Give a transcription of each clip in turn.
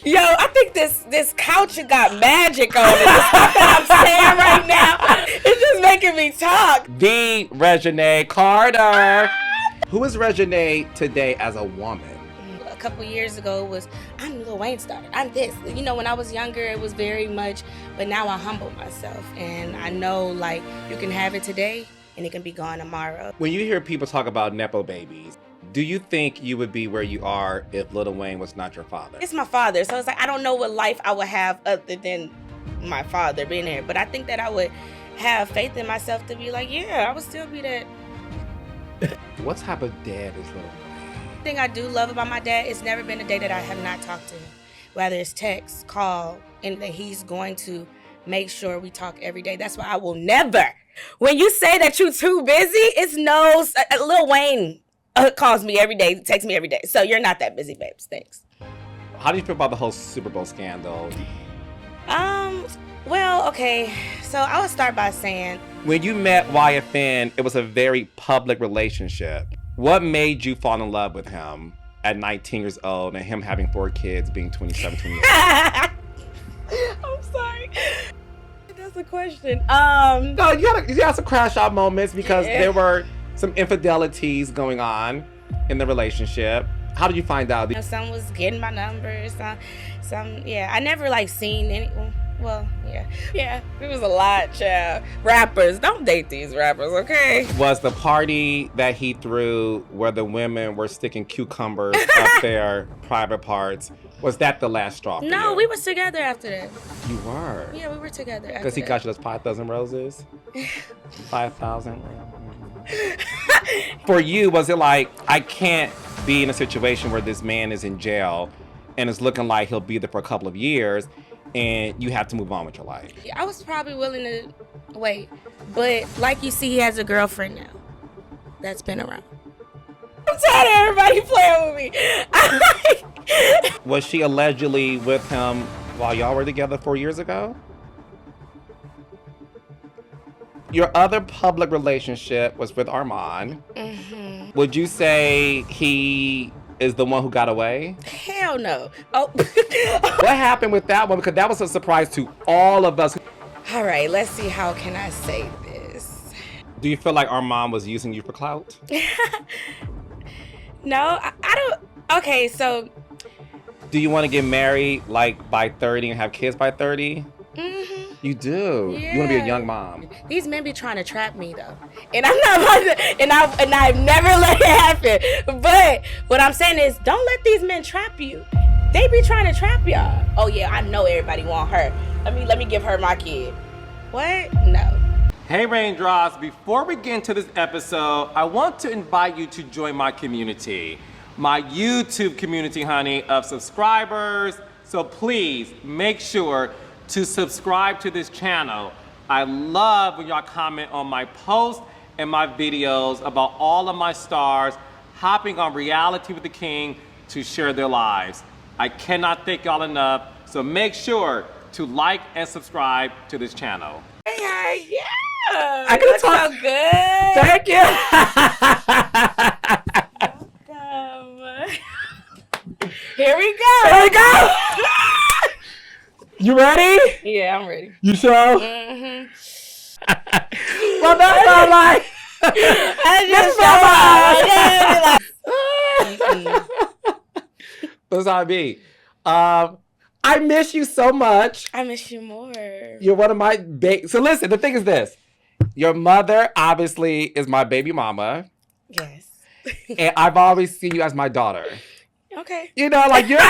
Yo, I think this couch got magic on it. The stuff that I'm saying right now, it's just making me talk. The Reginae Carter. Who is Reginae today as a woman? A couple years ago was, I'm Lil Wayne star. I'm this. You know, when I was younger, it was very much, but now I humble myself. And I know, like, you can have it today and it can be gone tomorrow. When you hear people talk about Nepo babies, do you think you would be where you are if Lil Wayne was not your father? It's my father, so it's like I don't know what life I would have other than my father being there. But I think that I would have faith in myself to be like, yeah, I would still be that. What type of dad is Lil Wayne? The thing I do love about my dad, it's never been a day that I have not talked to him. Whether it's text, call, and that he's going to make sure we talk every day. That's why I will never. When you say that you're too busy, it's no, Lil Wayne calls me every day, texts me every day. So you're not that busy, babes. Thanks. How do you feel about the whole Super Bowl scandal? Well, okay. So I would start by saying, when you met YFN, it was a very public relationship. What made you fall in love with him at 19 years old and him having 4 kids, being 27, 28? I'm sorry. That's a question. No, you had some crash out moments because there were some infidelities going on in the relationship. How did you find out? You know, some was getting my numbers. Some, I never like seen any. Well, yeah. It was a lot, child. Rappers, don't date these rappers, okay? Was the party that he threw where the women were sticking cucumbers up their private parts? Was that the last straw? No, we was together after that. You were? Yeah, we were together after that. Because he got you those 5,000 roses? 5,000? For you, was it like, I can't be in a situation where this man is in jail and it's looking like he'll be there for a couple of years and you have to move on with your life? Yeah, I was probably willing to wait. But like you see, he has a girlfriend now that's been around. I'm tired of everybody playing with me. Was she allegedly with him while y'all were together 4 years ago? Your other public relationship was with Armon. Mm-hmm. Would you say he is the one who got away? Hell no. Oh. What happened with that one? Because that was a surprise to all of us. All right, let's see. How can I say this? Do you feel like Armon was using you for clout? No, I don't. Okay, so. Do you want to get married like by 30 and have kids by 30? Mm-hmm. You do. Yeah. You want to be a young mom. These men be trying to trap me though, and I'm not about to, and I've never let it happen. But what I'm saying is, don't let these men trap you. They be trying to trap y'all. Oh yeah, I know everybody want her. Let me give her my kid. What? No. Hey Raindrops, before we get into this episode, I want to invite you to join my community, my YouTube community, honey, of subscribers. So please make sure to subscribe to this channel. I love when y'all comment on my posts and my videos about all of my stars hopping on Reality with the King to share their lives. I cannot thank y'all enough, so make sure to like and subscribe to this channel. Hey, yeah. I can talk. So good. Thank you. Here we go. Here we go. You ready? Yeah, I'm ready. You sure? Mm-hmm. Well, that's not like. That's how I be. I miss you so much. I miss you more. You're one of my So listen, the thing is this. Your mother obviously is my baby mama. Yes. And I've always seen you as my daughter. Okay. You know, like you're.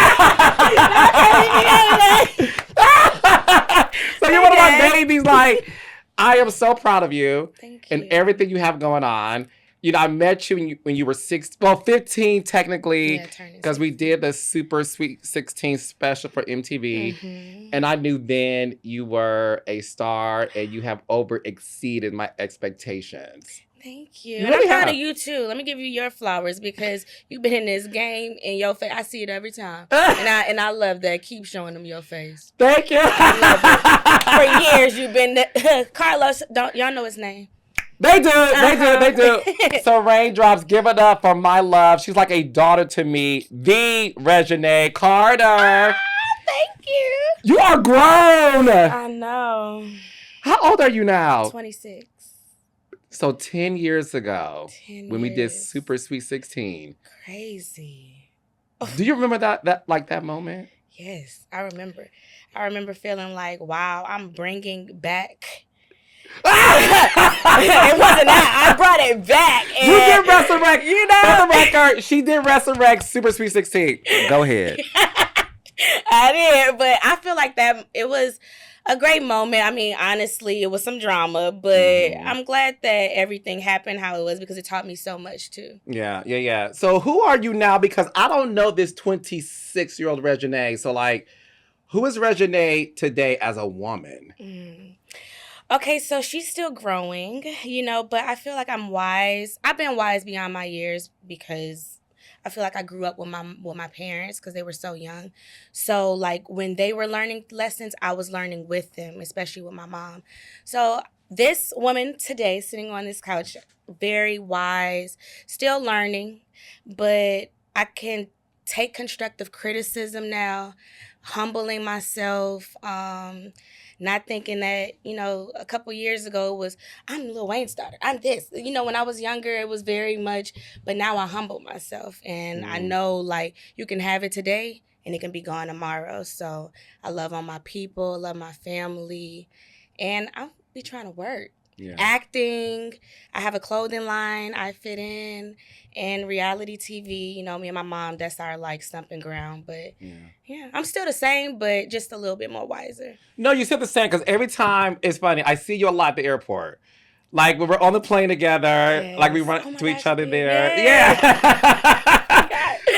So you're one of my babies. Like, I am so proud of you. Thank you. And everything you have going on. You know, I met you when you were 15 technically, because we did the Super Sweet 16 special for MTV. Mm-hmm. And I knew then you were a star and you have exceeded my expectations. Thank you. And I'm proud of you too. Let me give you your flowers because you've been in this game and your face. I see it every time, and I love that. Keep showing them your face. Thank you. For years you've been Carlos. Don't y'all know his name? They do. So Raindrops, give it up for my love. She's like a daughter to me. The Reginae Carter. You are grown. I know. How old are you now? 26. So 10 years ago, 10 when we did years. Super Sweet 16. Crazy. Do you remember that moment? Yes, I remember. I remember feeling like, wow, I'm bringing back. It wasn't that. I brought it back. And, You did resurrect. You know? For the record, she did resurrect Super Sweet 16. Go ahead. I did, but I feel like that it was a great moment. I mean, honestly, it was some drama, but I'm glad that everything happened how it was because it taught me so much too. Yeah. So who are you now? Because I don't know this 26-year-old Reginae. So like, who is Reginae today as a woman? Okay, so she's still growing, but I feel like I'm wise. I've been wise beyond my years because I feel like I grew up with my parents because they were so young. So like when they were learning lessons, I was learning with them, especially with my mom. So this woman today sitting on this couch, very wise, still learning, but I can take constructive criticism now, humbling myself, not thinking that, a couple years ago it was, I'm Lil Wayne's daughter. I'm this. When I was younger, it was very much, but now I humble myself. And I know, like, you can have it today and it can be gone tomorrow. So I love on my people, love my family, and I'll be trying to work. Yeah. Acting, I have a clothing line I fit in, and reality TV, me and my mom, that's our like stumping ground. But yeah, I'm still the same, but just a little bit more wiser. No, you're still the same because every time it's funny. I see you a lot at the airport. Like when we're on the plane together, like we run to each other there. Yeah.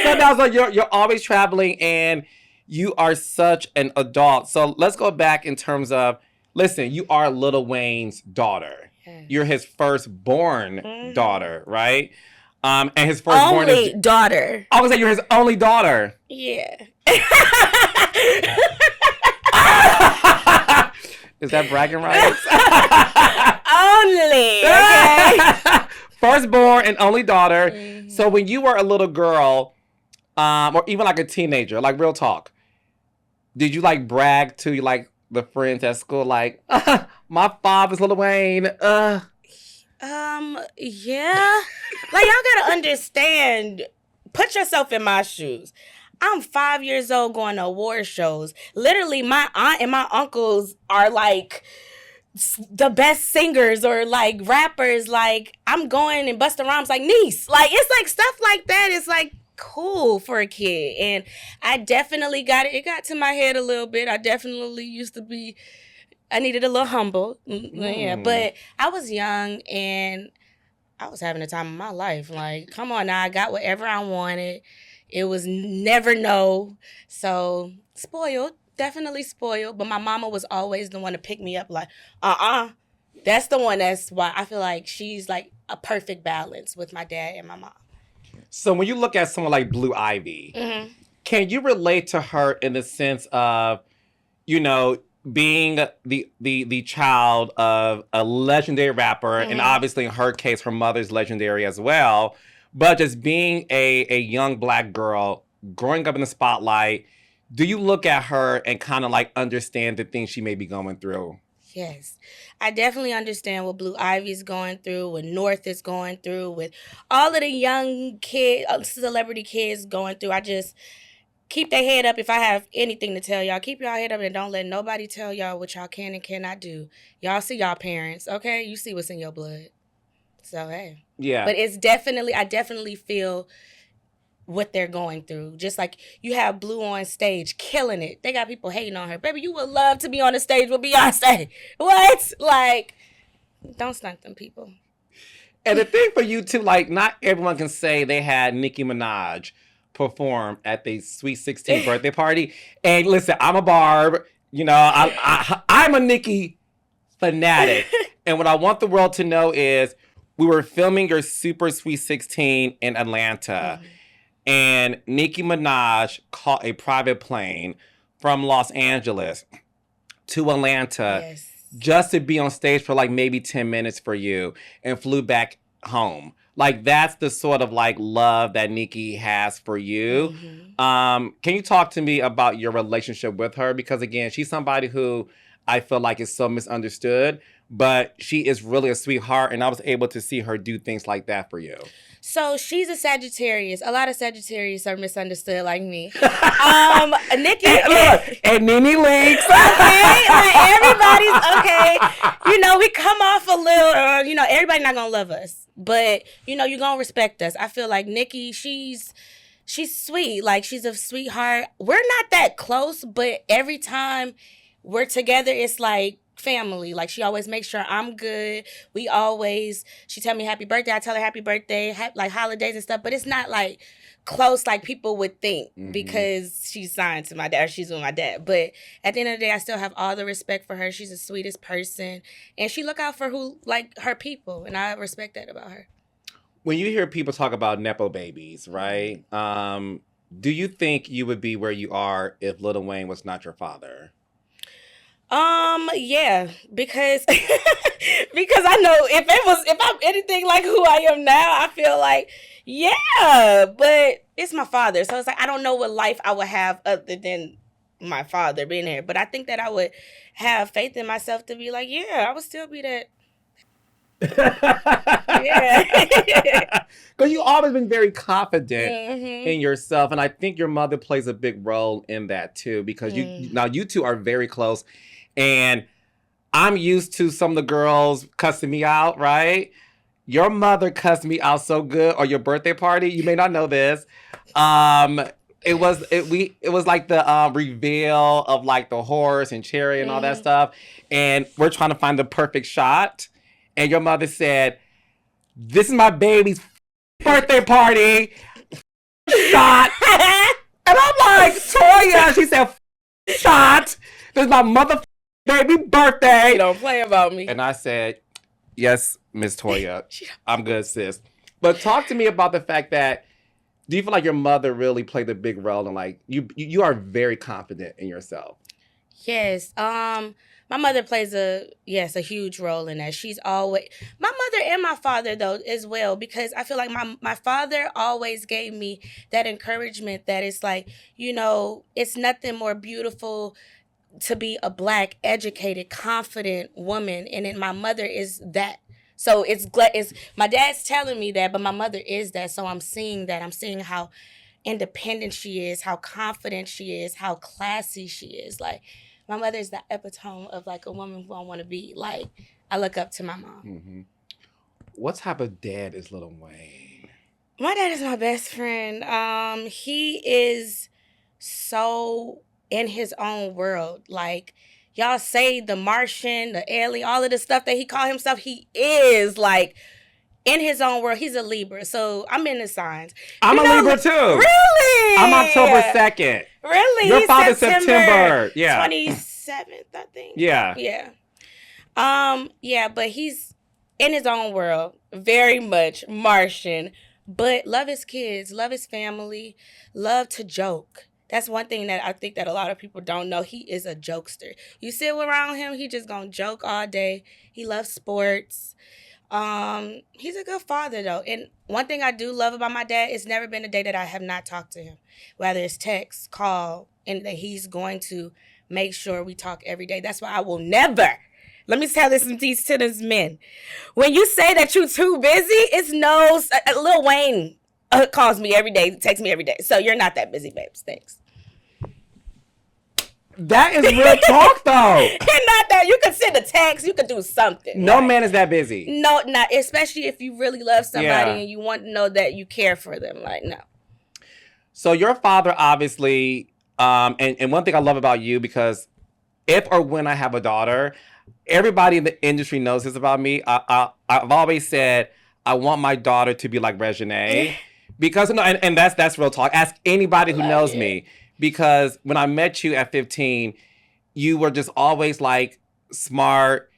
So now so you're always traveling and you are such an adult. So let's go back in terms of, listen, you are Lil Wayne's daughter. Yes. You're his firstborn daughter, right? And his firstborn only daughter. I was like, you're his only daughter. Yeah. Is that bragging rights? Only. Okay. Firstborn and only daughter. So when you were a little girl, or even like a teenager, like real talk, did you like brag to like the friends at school, like, my father's Lil Wayne? Yeah. Like, y'all gotta understand, put yourself in my shoes. I'm 5 years old going to award shows. Literally, my aunt and my uncles are like the best singers or like rappers. Like, I'm going and busting rhymes like niece. Like, it's like stuff like that. It's like cool for a kid. And I definitely got it. It got to my head a little bit. I definitely used to be, I needed a little humble. Yeah, but I was young and I was having the time of my life. Like, come on now, I got whatever I wanted. It was never no. So, spoiled, definitely spoiled. But my mama was always the one to pick me up like, That's the one that's why I feel like she's like a perfect balance with my dad and my mom. So when you look at someone like Blue Ivy, can you relate to her in the sense of, being the child of a legendary rapper, and obviously in her case, her mother's legendary as well, but just being a young Black girl growing up in the spotlight, do you look at her and kind of like understand the things she may be going through? Yes, I definitely understand what Blue Ivy's going through, what North is going through, with all of the young celebrity kids going through. I just keep their head up. If I have anything to tell y'all, keep y'all head up and don't let nobody tell y'all what y'all can and cannot do. Y'all see y'all parents, okay? You see what's in your blood. So, hey. Yeah. But it's definitely, I definitely feel what they're going through. Just like you have Blue on stage, killing it. They got people hating on her. Baby, you would love to be on the stage with Beyonce. What? Like, don't stunt them people. And the thing for you, too, like, not everyone can say they had Nicki Minaj perform at the Sweet 16 birthday party. And listen, I'm a Barb. I'm a Nicki fanatic. And what I want the world to know is we were filming your Super Sweet 16 in Atlanta. And Nicki Minaj caught a private plane from Los Angeles to Atlanta just to be on stage for like maybe 10 minutes for you and flew back home. Like, that's the sort of like love that Nikki has for you. Can you talk to me about your relationship with her? Because again, she's somebody who I feel like is so misunderstood, but she is really a sweetheart, and I was able to see her do things like that for you. So she's a Sagittarius. A lot of Sagittarius are misunderstood like me. Nikki and Nene Leaks. Okay, like everybody's okay. You know, we come off a little, you know, everybody not gonna love us. But, you know, you're gonna respect us. I feel like Nikki, she's sweet. Like, she's a sweetheart. We're not that close, but every time we're together, it's like family. Like, she always makes sure I'm good. She tell me happy birthday. I tell her happy birthday, like holidays and stuff. But it's not like close like people would think because she's signed to my dad or she's with my dad. But at the end of the day, I still have all the respect for her. She's the sweetest person. And she look out for her people. And I respect that about her. When you hear people talk about Nepo babies, right? Do you think you would be where you are if Lil Wayne was not your father? Yeah, because because I know if I'm anything like who I am now, I feel like, yeah, but it's my father. So it's like, I don't know what life I would have other than my father being here. But I think that I would have faith in myself to be like, yeah, I would still be that. Yeah. Because you've always been very confident in yourself. And I think your mother plays a big role in that too. Because you two are very close. And I'm used to some of the girls cussing me out, right? Your mother cussed me out so good on your birthday party. You may not know this. It was like the reveal of like the horse and cherry and all that stuff. And we're trying to find the perfect shot. And your mother said, "This is my baby's birthday party shot." And I'm like, "Toya," she said, "Shot. This is my mother baby birthday. You don't play about me." And I said, "Yes, Miss Toya, I'm good, sis." But talk to me about the fact that, do you feel like your mother really played a big role in, like, you are very confident in yourself? Yes. My mother plays a huge role in that. She's always, my mother and my father though as well, because I feel like my father always gave me that encouragement that it's like, you know, it's nothing more beautiful to be a Black, educated, confident woman, and then my mother is that. So it's my dad's telling me that, but my mother is that. So I'm seeing that. I'm seeing how independent she is, how confident she is, how classy she is. Like, my mother is the epitome of like a woman who I want to be. Like, I look up to my mom. What type of dad is Lil Wayne? My dad is my best friend. He is so in his own world. Like, y'all say the Martian, the alien, all of the stuff that he called himself, he is like in his own world. He's a Libra, so I'm in the signs. I'm a Libra too. Really? I'm October 2nd. Really? Your father's September. Yeah. 27th, I think. Yeah. Yeah. Yeah, but he's in his own world, very much Martian, but love his kids, love his family, love to joke. That's one thing that I think that a lot of people don't know. He is a jokester. You sit around him, he just gonna joke all day. He loves sports. He's a good father though. And one thing I do love about my dad, it's never been a day that I have not talked to him. Whether it's text, call, and that he's going to make sure we talk every day. That's why I will never, let me tell this to these men. When you say that you're too busy, it's no, Lil Wayne calls me every day, texts me every day. So you're not that busy, babes. Thanks. That is real talk, though. You're not that. You could send a text. You could do something. No man is that busy. No, not especially if you really love somebody and you want to know that you care for them. Like, no. So your father, obviously, and one thing I love about you, because if or when I have a daughter, everybody in the industry knows this about me. I've always said I want my daughter to be like Reginae, because and that's real talk. Ask anybody who knows me. Because when I met you at 15, you were just always like smart.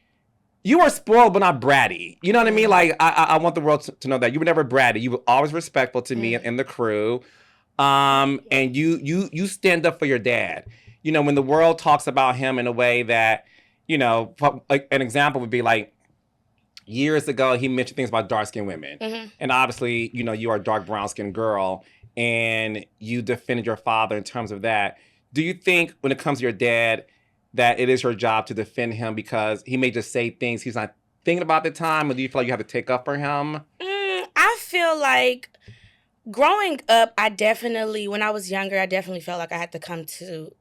You were spoiled, but not bratty. You know what I mean? Like, I want the world to know that you were never bratty. You were always respectful to me and the crew. And you stand up for your dad. You know, when the world talks about him in a way that, you know, like an example would be like, years ago, he mentioned things about dark-skinned women. And obviously, you know, you are a dark brown-skinned girl, and you defended your father in terms of that. Do you think when it comes to your dad that it is your job to defend him because he may just say things he's not thinking about at the time, or do you feel like you have to take up for him? I feel like growing up, when I was younger, I definitely felt like I had to come to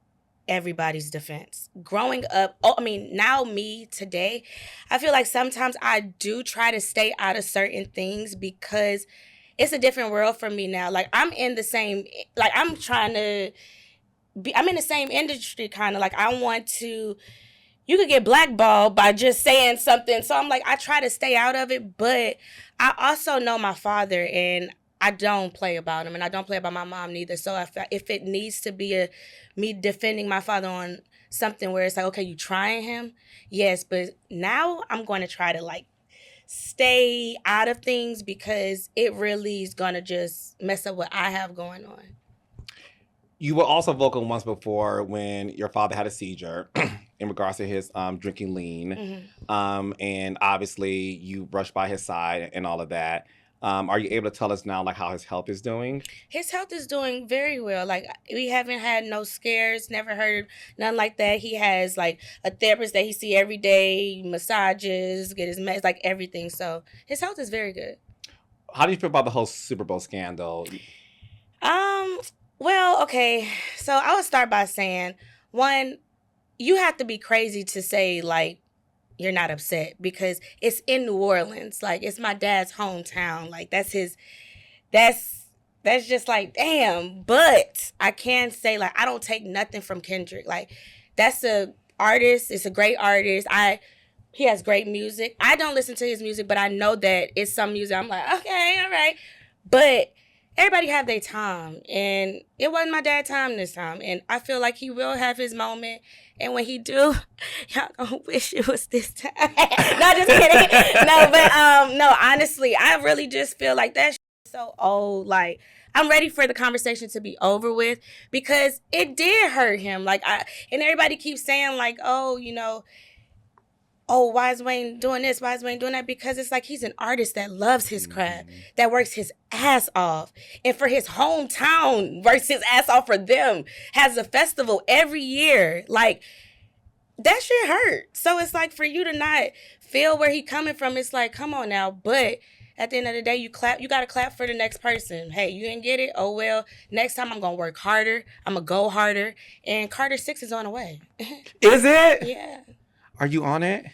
everybody's defense. Growing up, now me today, I feel like sometimes I do try to stay out of certain things because it's a different world for me now. Like I'm in the same industry kind of. Like I want to, you could get blackballed by just saying something. So I'm like, I try to stay out of it, but I also know my father and I don't play about him, and I don't play about my mom neither. So if it needs to be me defending my father on something where it's like, okay, you trying him, yes, but now I'm going to try to like stay out of things because it really is going to just mess up what I have going on. You were also vocal once before when your father had a seizure in regards to his drinking lean, and obviously you brushed by his side and all of that. Are you able to tell us now like how his health is doing? His health is doing very well. Like we haven't had no scares, never heard none like that. He has like a therapist that he see every day, massages, get his meds, like everything. So his health is very good. How do you feel about the whole Super Bowl scandal? Well, okay. So I would start by saying, one, you have to be crazy to say like you're not upset because it's in New Orleans. Like it's my dad's hometown. Like that's just like, damn. But I can say like I don't take nothing from Kendrick. Like that's a artist. It's a great artist. He has great music. I don't listen to his music, but I know that it's some music I'm like, okay, all right. But everybody have their time, and it wasn't my dad's time this time. And I feel like he will have his moment. And when he do, y'all gonna wish it was this time. No, just kidding. No, honestly, I really just feel like that shit is so old. Like, I'm ready for the conversation to be over with because it did hurt him. Like, and everybody keeps saying like, oh, you know, oh, why is Wayne doing this? Why is Wayne doing that? Because it's like he's an artist that loves his craft, that works his ass off. And for his hometown, works his ass off for them, has a festival every year. Like, that shit hurt. So it's like for you to not feel where he coming from, it's like, come on now. But at the end of the day, you got to clap for the next person. Hey, you didn't get it? Oh, well, next time I'm going to work harder. I'm going to go harder. And Carter 6 is on the way. Is it? Yeah. Are you on it?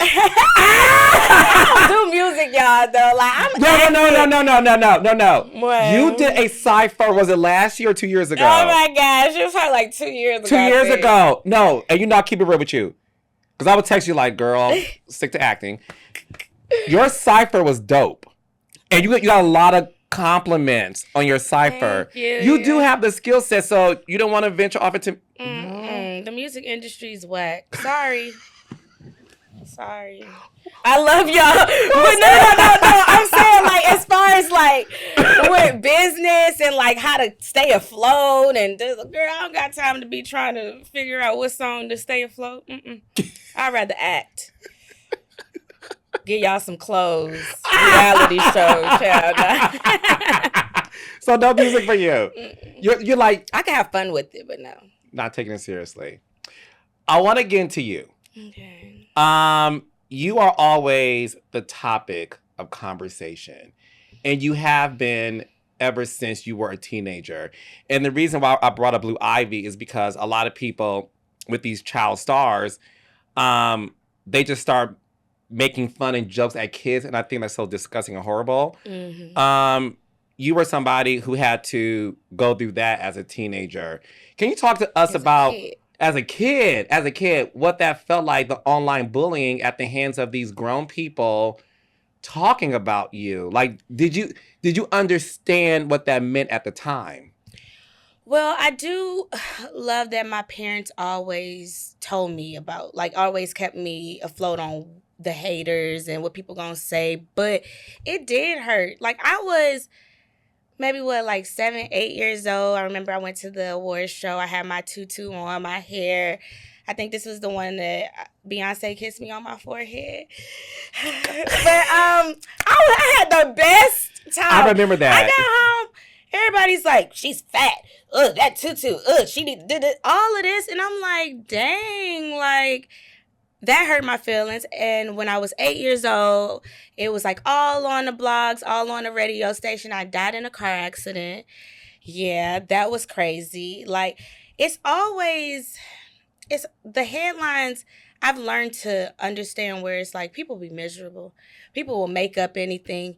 I don't do music, y'all, though. Like, No. What? You did a cypher, was it last year or 2 years ago? Oh, my gosh. It was probably like 2 years ago. 2 years ago. No, and you not keep it real with you. Because I would text you like, girl, stick to acting. Your cypher was dope. And you got a lot of compliments on your cypher. Thank you. You do have the skill set, so you don't want to venture off into... The music industry's whack. Sorry. I love y'all. But no. I'm saying like as far as like with business and like how to stay afloat and girl, I don't got time to be trying to figure out what song to stay afloat. I'd rather act. Get y'all some clothes. Reality show, child. So no music for you. You're like I can have fun with it, but no. Not taking it seriously. I want to get into you. Okay. You are always the topic of conversation, and you have been ever since you were a teenager. And the reason why I brought up Blue Ivy is because a lot of people with these child stars, they just start making fun and jokes at kids, and I think that's so disgusting and horrible. You were somebody who had to go through that as a teenager. Can you talk to us about... As a kid, what that felt like, the online bullying at the hands of these grown people talking about you? Like, did you understand what that meant at the time? Well, I do love that my parents always told me about, like, always kept me afloat on the haters and what people gonna say. But it did hurt. Like, I was... maybe 7, 8 years old. I remember I went to the awards show. I had my tutu on, my hair. I think this was the one that Beyonce kissed me on my forehead. But I had the best time. I remember that. I got home. Everybody's like, she's fat. Ugh, that tutu. Ugh, she did all of this. And I'm like, dang, like, that hurt my feelings. And when I was 8 years old, it was like all on the blogs, all on the radio station. I died in a car accident. Yeah, that was crazy. Like, it's the headlines. I've learned to understand where it's like people be miserable. People will make up anything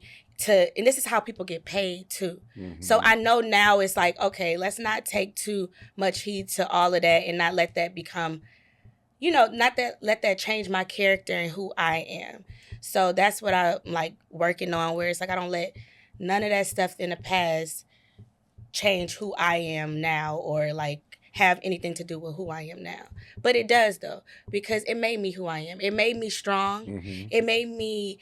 and this is how people get paid too. Mm-hmm. So I know now it's like, okay, let's not take too much heed to all of that and not let that become, let that change my character and who I am. So that's what I'm like working on, where it's like I don't let none of that stuff in the past change who I am now or like have anything to do with who I am now. But it does though, because it made me who I am. It made me strong. Mm-hmm. It made me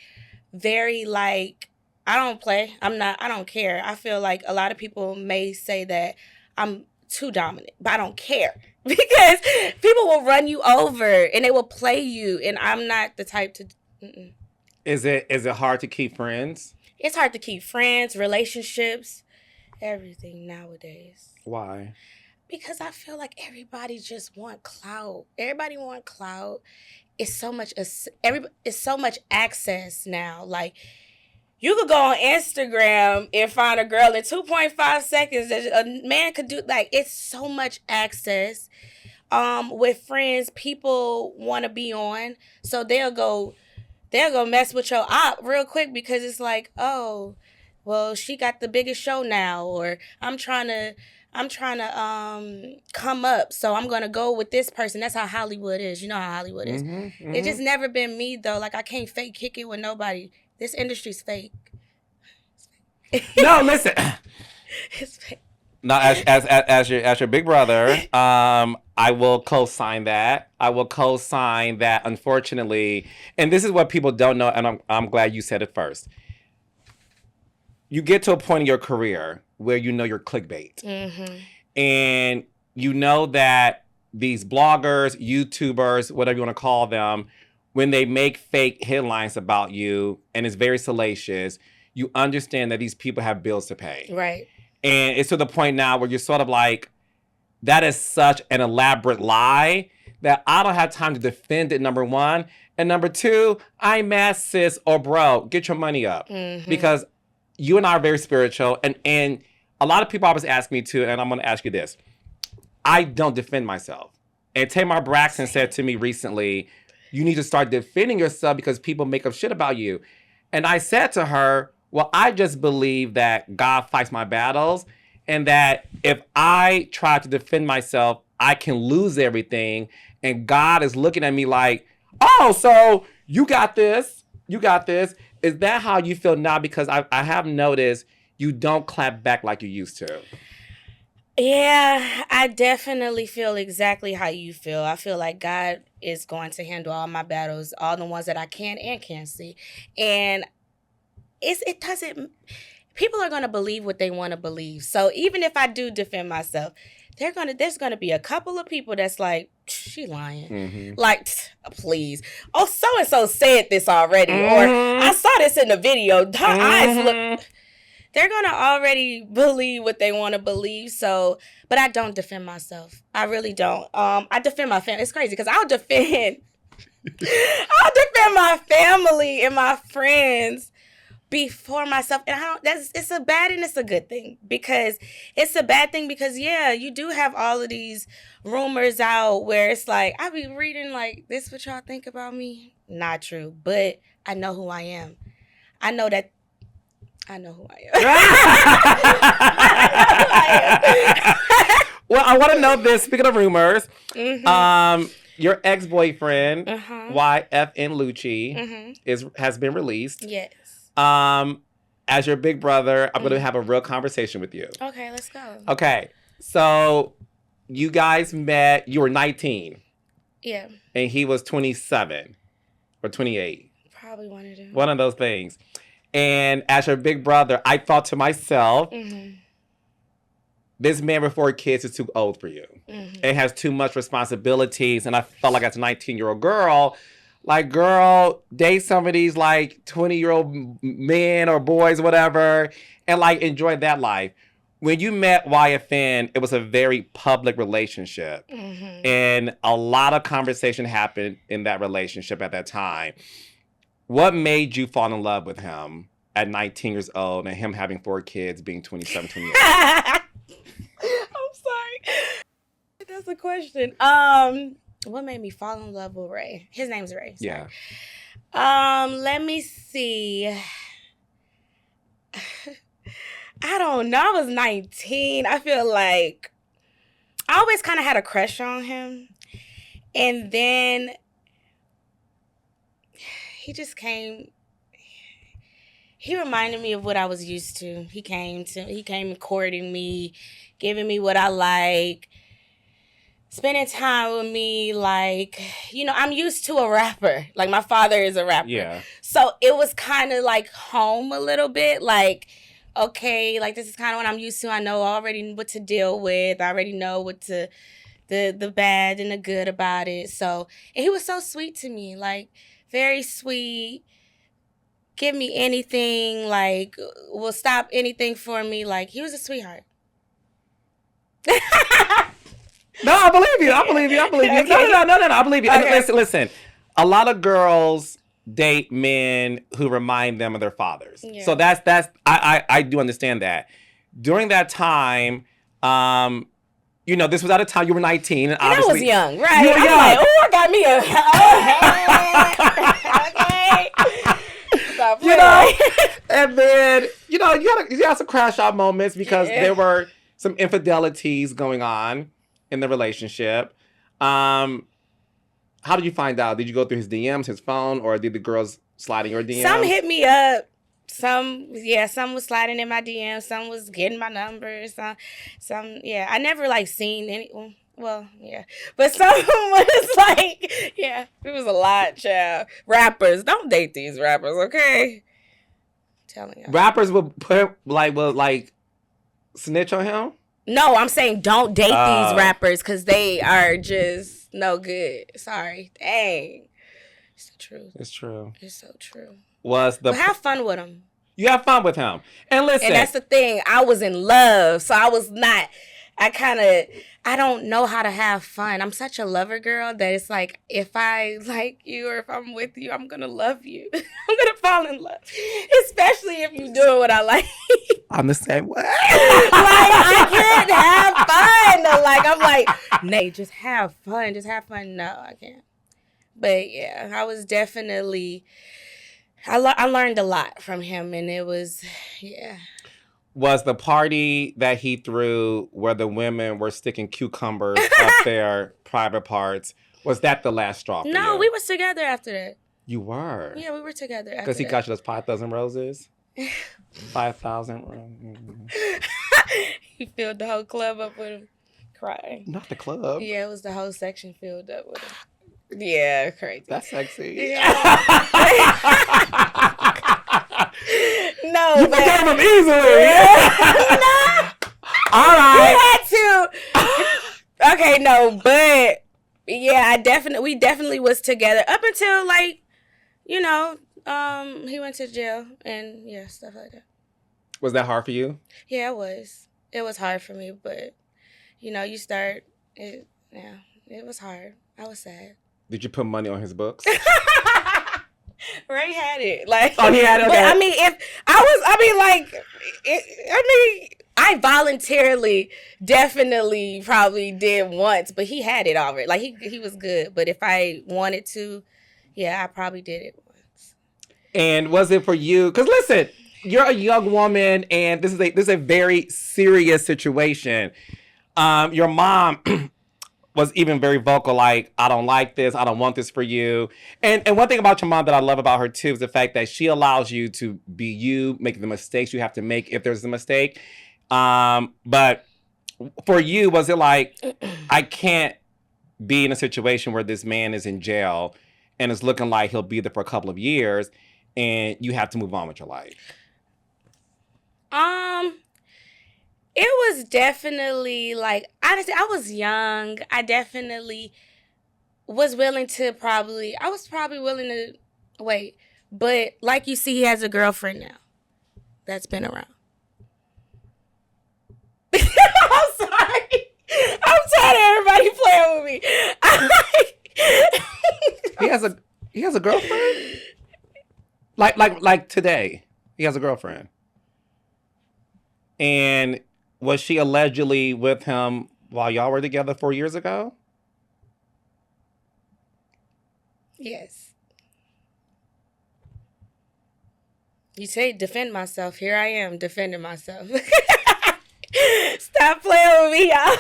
very like, I don't play. I don't care. I feel like a lot of people may say that I'm too dominant, but I don't care because people will run you over and they will play you. And I'm not the type to. Mm-mm. Is it hard to keep friends? It's hard to keep friends, relationships, everything nowadays. Why? Because I feel like everybody just want clout. Everybody want clout. It's so much access now. Like, you could go on Instagram and find a girl in 2.5 seconds that a man could do. Like, it's so much access. With friends, people want to be on, so they'll go mess with your op real quick because it's like, oh, well, she got the biggest show now, or I'm trying to come up, so I'm gonna go with this person. That's how Hollywood is. You know how Hollywood is. Mm-hmm, mm-hmm. It's just never been me though. Like, I can't fake kick it with nobody. This industry's fake. No, listen. It's fake. No, as your big brother, I will co-sign that. Unfortunately, and this is what people don't know, and I'm glad you said it first. You get to a point in your career where you know you're clickbait, mm-hmm. and you know that these bloggers, YouTubers, whatever you want to call them, when they make fake headlines about you and it's very salacious, you understand that these people have bills to pay. Right. And it's to the point now where you're sort of like, that is such an elaborate lie that I don't have time to defend it, number one. And number two, I'm mad, sis or bro, get your money up. Mm-hmm. Because you and I are very spiritual. And a lot of people always ask me to, and I'm going to ask you this. I don't defend myself. And Tamar Braxton said to me recently, you need to start defending yourself because people make up shit about you. And I said to her, well, I just believe that God fights my battles and that if I try to defend myself, I can lose everything. And God is looking at me like, oh, so you got this. You got this. Is that how you feel now? Because I have noticed you don't clap back like you used to. Yeah, I definitely feel exactly how you feel. I feel like God is going to handle all my battles, all the ones that I can and can't see. And it doesn't, people are going to believe what they want to believe. So even if I do defend myself, there's going to be a couple of people that's like, she lying. Mm-hmm. Like, please. Oh, so-and-so said this already. Mm-hmm. Or I saw this in the video. Her eyes look... They're going to already believe what they want to believe. So, but I don't defend myself. I really don't. I defend my family. It's crazy because I'll defend my family and my friends before myself. And it's a bad and it's a good thing, because it's a bad thing because, yeah, you do have all of these rumors out where it's like, I be reading like, this what y'all think about me? Not true. But I know who I am. I know who I am. Well, I want to know this. Speaking of rumors, mm-hmm. Your ex-boyfriend, YFN Lucci, mm-hmm. has been released. Yes. As your big brother, I'm going to have a real conversation with you. Okay, let's go. Okay. So you guys met, you were 19. Yeah. And he was 27 or 28. Probably one of them. One of those things. And as your big brother, I thought to myself, mm-hmm. this man with 4 kids is too old for you. Mm-hmm. It has too much responsibilities. And I felt like as a 19-year-old girl, like, girl, date some of these like 20-year-old men or boys, whatever, and like enjoy that life. When you met YFN, it was a very public relationship. Mm-hmm. And a lot of conversation happened in that relationship at that time. What made you fall in love with him at 19 years old and him having 4 kids, being 27, 28? I'm sorry. That's a question. What made me fall in love with Ray? His name's Ray. Sorry. Yeah. Let me see. I don't know. I was 19. I feel like I always kind of had a crush on him. And then he just came. He reminded me of what I was used to. He came courting me, giving me what I like, spending time with me. Like, you know, I'm used to a rapper. Like, my father is a rapper. Yeah. So it was kind of like home a little bit. Like, okay, like, this is kind of what I'm used to. I know already what to deal with. I already know the bad and the good about it. So, and he was so sweet to me. Like, very sweet. Give me anything, like, will stop anything for me. Like, he was a sweetheart. No, I believe you. Okay. No. I believe you. Okay. Listen. A lot of girls date men who remind them of their fathers. Yeah. So that's I do understand that. During that time, you know, this was at a time you were 19, and obviously I was young, right? You were young. Like, oh, I got me a okay. Stop You know, and then you know you had some crash out moments because there were some infidelities going on in the relationship. How did you find out? Did you go through his DMs, his phone, or did the girls slide in your DMs? Some hit me up. Some was sliding in my DMs. Some was getting my number. Some, yeah. I never, like, seen any, well, yeah. But some was, like, yeah, it was a lot, child. Rappers, don't date these rappers, okay? I'm telling you. Rappers will snitch on him? No, I'm saying don't date these rappers because they are just no good. Sorry. Dang. It's the truth. It's true. It's so true. But have fun with him. You have fun with him. And listen. And that's the thing. I was in love. So I was not. I don't know how to have fun. I'm such a lover girl that it's like, if I like you or if I'm with you, I'm going to love you. I'm going to fall in love. Especially if you're doing what I like. I'm the same way. Like, I can't have fun. Like, I'm like, Nate, just have fun. Just have fun. No, I can't. But yeah, I was definitely, I learned a lot from him, and it was, yeah. Was the party that he threw where the women were sticking cucumbers up their private parts, was that the last straw for you? No, we was together after that. You were? Yeah, we were together after Because he that. got you those 5,000 roses? 5,000. He filled the whole club up with him, crying. Not the club. Yeah, it was the whole section filled up with him. Yeah, crazy. That's sexy. Yeah. No, you forgave him easily. No. All right. We had to. Okay, no, but yeah, we definitely was together up until, like, you know, he went to jail and yeah, stuff like that. Was that hard for you? Yeah, it was. It was hard for me, but you know, it was hard. I was sad. Did you put money on his books? Ray had it. Like, oh, he had it. Okay. But I mean, I voluntarily definitely probably did once, but he had it already. Like, he was good. But if I wanted to, yeah, I probably did it once. And was it for you? Because listen, you're a young woman, and this is a very serious situation. Your mom was even very vocal, like, I don't like this, I don't want this for you. And one thing about your mom that I love about her too is the fact that she allows you to be you, make the mistakes you have to make if there's a mistake. But for you, was it like, I can't be in a situation where this man is in jail and it's looking like he'll be there for a couple of years and you have to move on with your life? It was definitely like, honestly, I was young. I definitely was willing to I was probably willing to wait. But like you see, he has a girlfriend now that's been around. I'm sorry. I'm tired of everybody playing with me. He has a girlfriend? Like today. He has a girlfriend. And was she allegedly with him while y'all were together 4 years ago? Yes. You say defend myself. Here I am defending myself. Stop playing with me, y'all.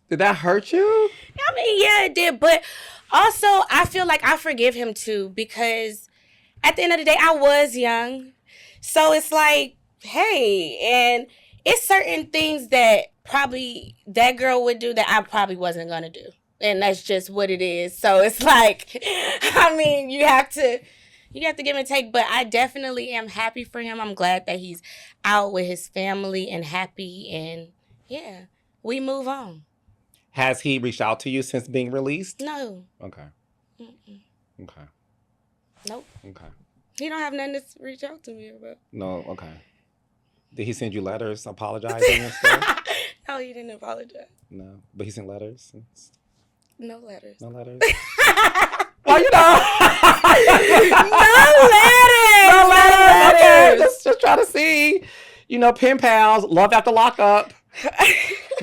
Did that hurt you? I mean, yeah, it did. But also, I feel like I forgive him too because at the end of the day, I was young. So it's like, hey, and it's certain things that probably that girl would do that I probably wasn't going to do. And that's just what it is. So it's like, I mean, you have to give and take. But I definitely am happy for him. I'm glad that he's out with his family and happy. And yeah, we move on. Has he reached out to you since being released? No. Okay. Okay. Nope. Okay. He don't have nothing to reach out to me about. No, okay. Did he send you letters apologizing and stuff? No, he didn't apologize. No. But he sent letters? No letters. No letters? Well, you know. No letters. No letters. Okay. Just try to see. You know, pen pals, love after lockup.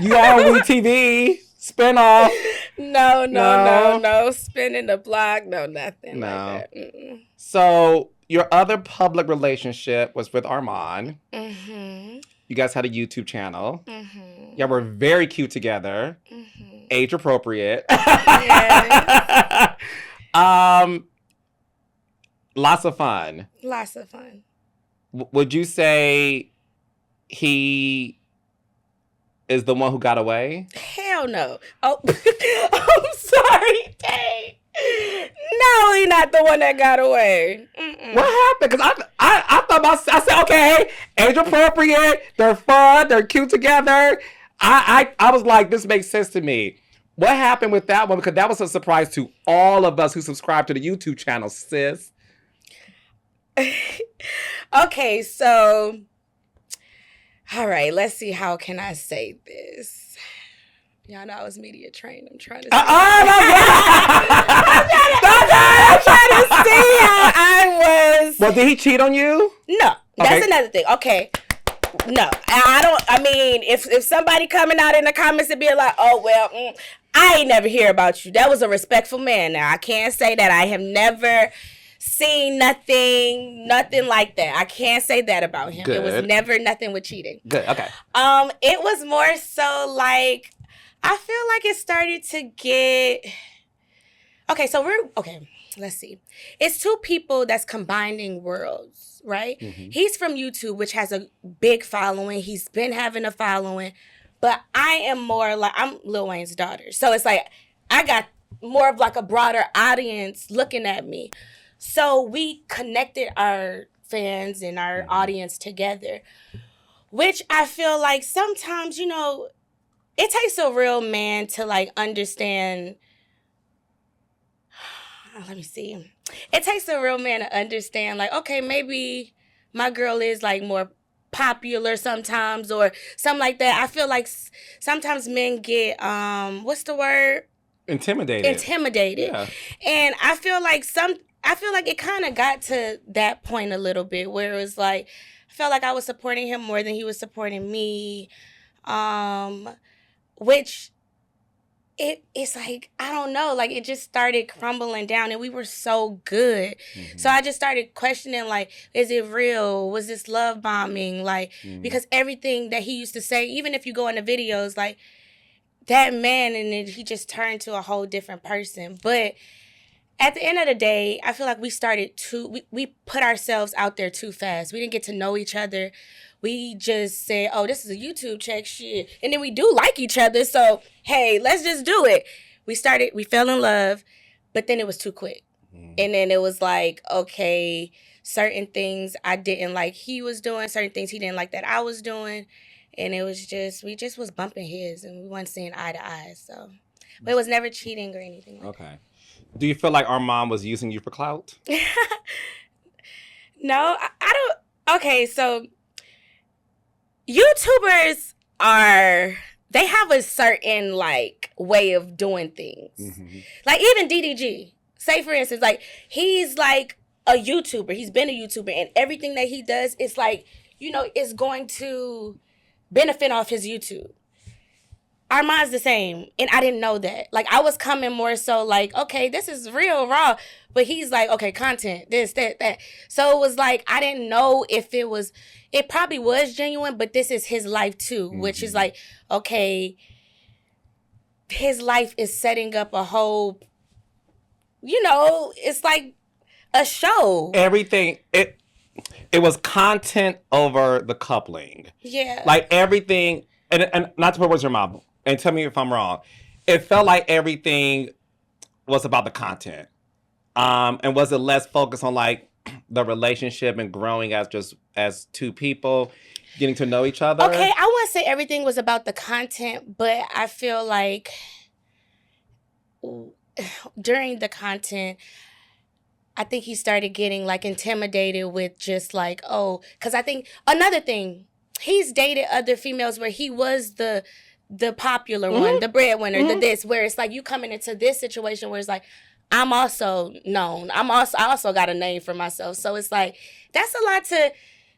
You all on TV. Spinoff. No. Spinning the block. No, nothing like that. Mm-mm. So your other public relationship was with Armon. Mm-hmm. You guys had a YouTube channel. Mm-hmm. Y'all were very cute together. Mm-hmm. Age appropriate. Yes. Lots of fun. Lots of fun. Would you say he is the one who got away? Hell no. Oh, I'm sorry. Dang. No, he's not the one that got away. Mm-mm. What happened? Because I thought I said, okay, age appropriate. They're fun. They're cute together. I was like, this makes sense to me. What happened with that one? Because that was a surprise to all of us who subscribe to the YouTube channel, sis. Okay, so, all right, let's see. How can I say this? Y'all know I was media trained. I'm trying to see. I'm trying to see how I was. Well, did he cheat on you? No, that's another thing. Okay. No, I mean, if somebody coming out in the comments and being like, oh, well, I ain't never hear about you. That was a respectful man. Now, I can't say that. I have never seen nothing like that. I can't say that about him. Good. It was never nothing with cheating. Good, okay. It was more so like, I feel like it started to get... Okay, let's see. It's two people that's combining worlds, right? Mm-hmm. He's from YouTube, which has a big following. He's been having a following. But I am more like, I'm Lil Wayne's daughter. So it's like, I got more of like a broader audience looking at me. So we connected our fans and our audience together, which I feel like sometimes, you know, it takes a real man to like understand. Let me see. It takes a real man to understand, like, okay, maybe my girl is like more popular sometimes or something like that. I feel like sometimes men get, what's the word? Intimidated. Yeah. And I feel like it kind of got to that point a little bit where it was like, I felt like I was supporting him more than he was supporting me, which it's like, I don't know, like it just started crumbling down and we were so good. Mm-hmm. So I just started questioning, like, is it real? Was this love bombing? Like, because everything that he used to say, even if you go into videos, like that man, and then he just turned to a whole different person. But at the end of the day, I feel like we put ourselves out there too fast. We didn't get to know each other. We just said, oh, this is a YouTube check, shit. And then we do like each other, so, hey, let's just do it. We fell in love, but then it was too quick. And then it was like, okay, certain things I didn't like he was doing, certain things he didn't like that I was doing. And it was just, we just was bumping heads and we wasn't seeing eye to eye. So, but it was never cheating or anything like Okay. Do you feel like Armon was using you for clout? that. No, I don't. Okay, so YouTubers they have a certain like way of doing things. Mm-hmm. Like even DDG, say for instance, like he's like a YouTuber. He's been a YouTuber, and everything that he does is like, is going to benefit off his YouTube. Armand's the same, and I didn't know that. Like, I was coming more so like, okay, this is real raw, but he's like, okay, content, this, that. So it was like, I didn't know if it probably was genuine, but this is his life too, which is like, okay, his life is setting up a whole, it's like a show. Everything, it was content over the coupling. Yeah. Like everything, and not to put words in your mouth, and tell me if I'm wrong. It felt like everything was about the content. And was it less focused on like the relationship and growing as two people, getting to know each other? Okay, I wouldn't say everything was about the content, but I feel like during the content, I think he started getting like intimidated with just like, because I think another thing, he's dated other females where he was the popular one, the breadwinner, the this, where it's like you coming into this situation where it's like, I'm also known. I also got a name for myself. So it's like, that's a lot to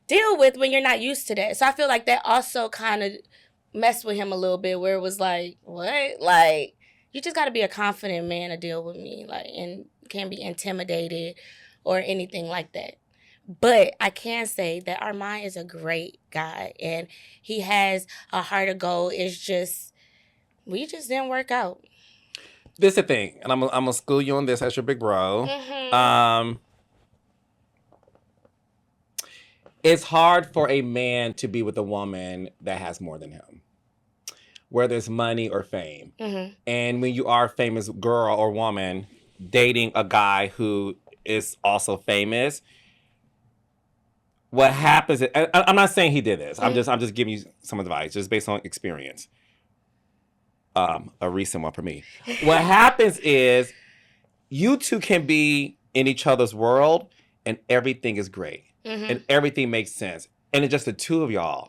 deal with when you're not used to that. So I feel like that also kind of messed with him a little bit, where it was like, what? Like, you just got to be a confident man to deal with me, like, and can't be intimidated or anything like that. But I can say that Armon is a great guy, and he has a heart of gold. It's just, we just didn't work out. This is the thing, and I'm gonna school you on this as your big bro. Mm-hmm. It's hard for a man to be with a woman that has more than him, whether it's money or fame. Mm-hmm. And when you are a famous girl or woman dating a guy who is also famous, what happens is, I'm not saying he did this. I'm just giving you some advice, just based on experience. A recent one for me. What happens is you two can be in each other's world and everything is great. And everything makes sense. And it's just the two of y'all.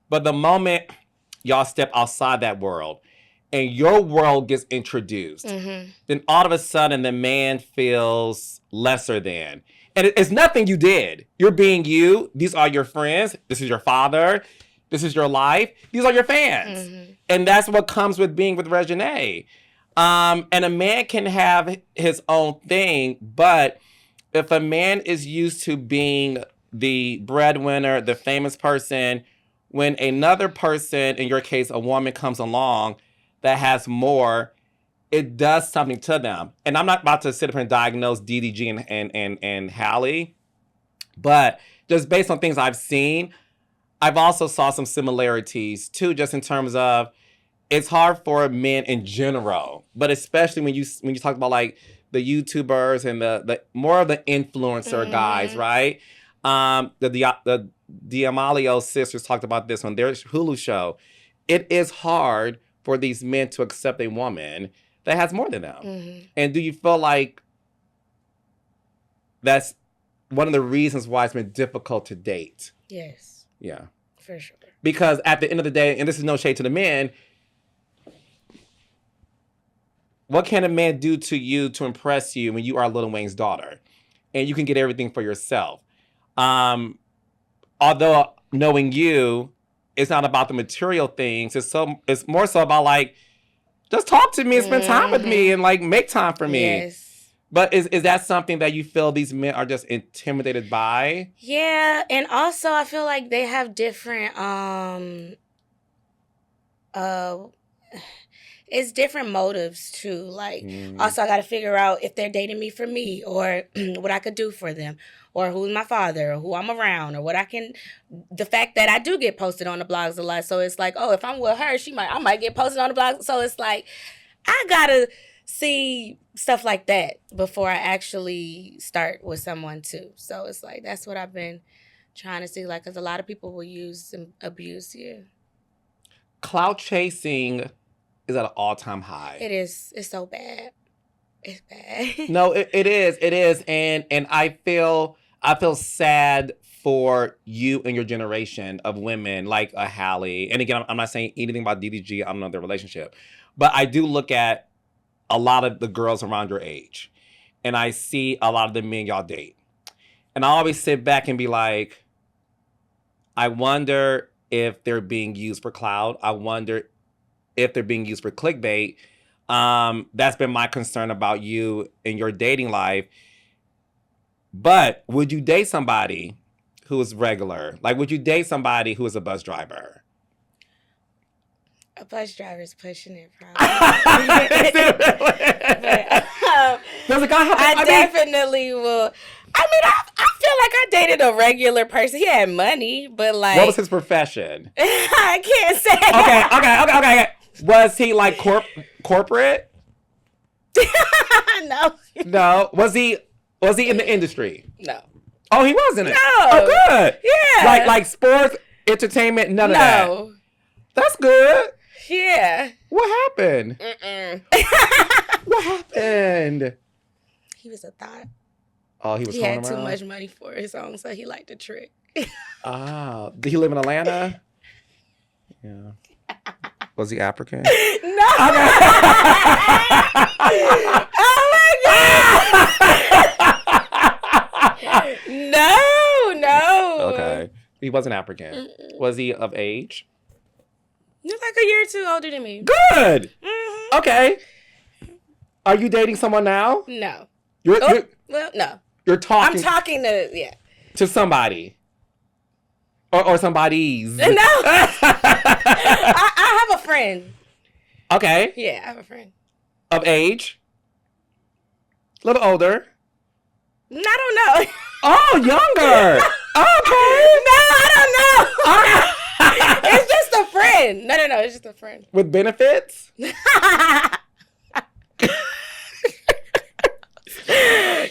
But the moment y'all step outside that world and your world gets introduced, then all of a sudden the man feels lesser than. And it's nothing you did. You're being you. These are your friends. This is your father. This is your life. These are your fans. And that's what comes with being with Reginae. And a man can have his own thing, but if a man is used to being the breadwinner, the famous person, when another person, in your case, a woman, comes along that has more, it does something to them. And I'm not about to sit up here and diagnose DDG and Hallie, but just based on things I've seen, I've also saw some similarities too, just in terms of it's hard for men in general, but especially when you talk about like the YouTubers and the more of the influencer guys, right? The D'Amelio sisters talked about this on their Hulu show. It is hard for these men to accept a woman that has more than them. And do you feel like that's one of the reasons why it's been difficult to date? Yes. Yeah. For sure. Because at the end of the day, and this is no shade to the men, what can a man do to you to impress you when you are Lil Wayne's daughter? And you can get everything for yourself. Although knowing you, it's not about the material things. It's more so about like, just talk to me and spend time with me and like make time for me. Yes. But is that something that you feel these men are just intimidated by? Yeah, and also I feel like they have different it's different motives too. Like also I gotta figure out if they're dating me for me, or what I could do for them, or who's my father, or who I'm around, or what I can. The fact that I do get posted on the blogs a lot, so it's like, oh, if I'm with her, I might get posted on the blogs. So it's like I gotta see stuff like that before I actually start with someone too. So it's like that's what I've been trying to see, like, because a lot of people will use and abuse you. clout chasing is at an all-time high. It is. It's so bad. It's bad. No, it is. It is. And I feel sad for you and your generation of women like a Halle. And again, I'm not saying anything about DDG. I don't know their relationship. But I do look at a lot of the girls around your age. And I see a lot of the men y'all date. And I always sit back and be like, I wonder if they're being used for clout. I wonder if they're being used for clickbait. That's been my concern about you and your dating life. But would you date somebody who is regular? Like, would you date somebody who is a bus driver? A bus driver's pushing it, probably. Does a guy have? I definitely will. I mean, I feel like I dated a regular person. He had money, but like, what was his profession? I can't say. Okay. Was he like corporate? No. No. Was he in the industry? No. Oh, he wasn't it? No. Oh, good. Yeah. Like sports, entertainment, none of that. No. That's good. Yeah. What happened? What happened? He was a thought. Oh, he was. He had around? too much money for his own, so he liked to trick. Ah, did he live in Atlanta? Yeah. Was he African? No. Okay. Oh my god. No. Okay. He wasn't African. Was he of age? You're like a year or two older than me. Good. Mm-hmm. Okay. Are you dating someone now? No. Well, no. You're talking. I'm talking to somebody. Or somebody's. No. I have a friend. Okay. Yeah, I have a friend. Of age? A little older? I don't know. Oh, younger. Okay. No, I don't know. It's just a friend. No, it's just a friend. With benefits?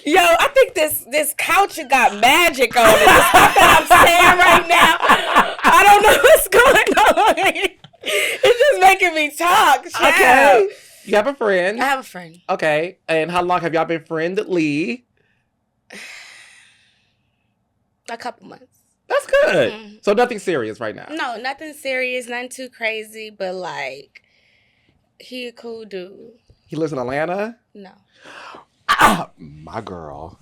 Yo, I think this couch got magic on it. The stuff that I'm saying right now, I don't know what's going on. It's just making me talk. Child. Okay. You have a friend. I have a friend. Okay. And how long have y'all been friendly? A couple months. That's good. Mm-hmm. So nothing serious right now? No, nothing serious, nothing too crazy, but like, he a cool dude. He lives in Atlanta? No. Ah, my girl.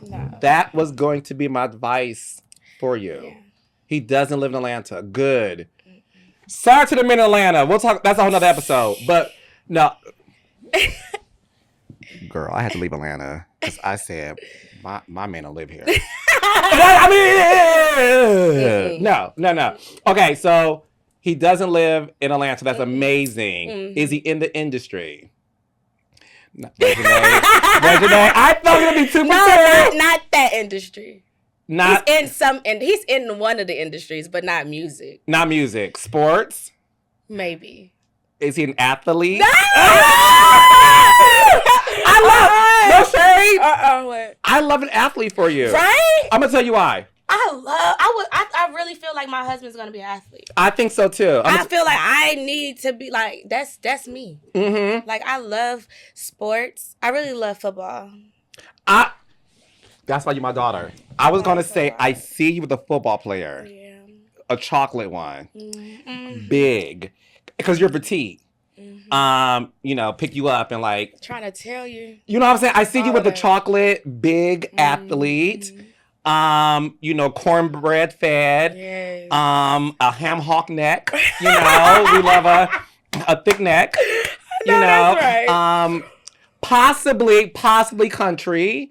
No. That was going to be my advice for you. Yeah. He doesn't live in Atlanta. Good. Mm-mm. Sorry to the men in Atlanta. We'll talk. That's a whole nother episode. But no. Girl, I had to leave Atlanta because I said, my man don't live here. I mean, no. Okay, so he doesn't live in Atlanta. That's amazing. Mm-hmm. Is he in the industry? No, Reginae, I thought it would be 2%. No, not that industry. Not he's in one of the industries, but not music. Not music. Sports? Maybe. Is he an athlete? No! No shade. What? I love an athlete for you. Right? I'm gonna tell you why. I really feel like my husband's gonna be an athlete. I think so too. I feel like I need to be like that's me. Mm-hmm. Like I love sports. I really love football. That's why you're my daughter. I was gonna say I see you with a football player. Yeah. A chocolate one. Mm-hmm. Big. Because you're petite. Mm-hmm. Pick you up and like trying to tell you. You know what I'm saying? I see you with a chocolate, big athlete. Cornbread fed. Yes. A ham hock neck. We love a thick neck. That's right. Possibly country.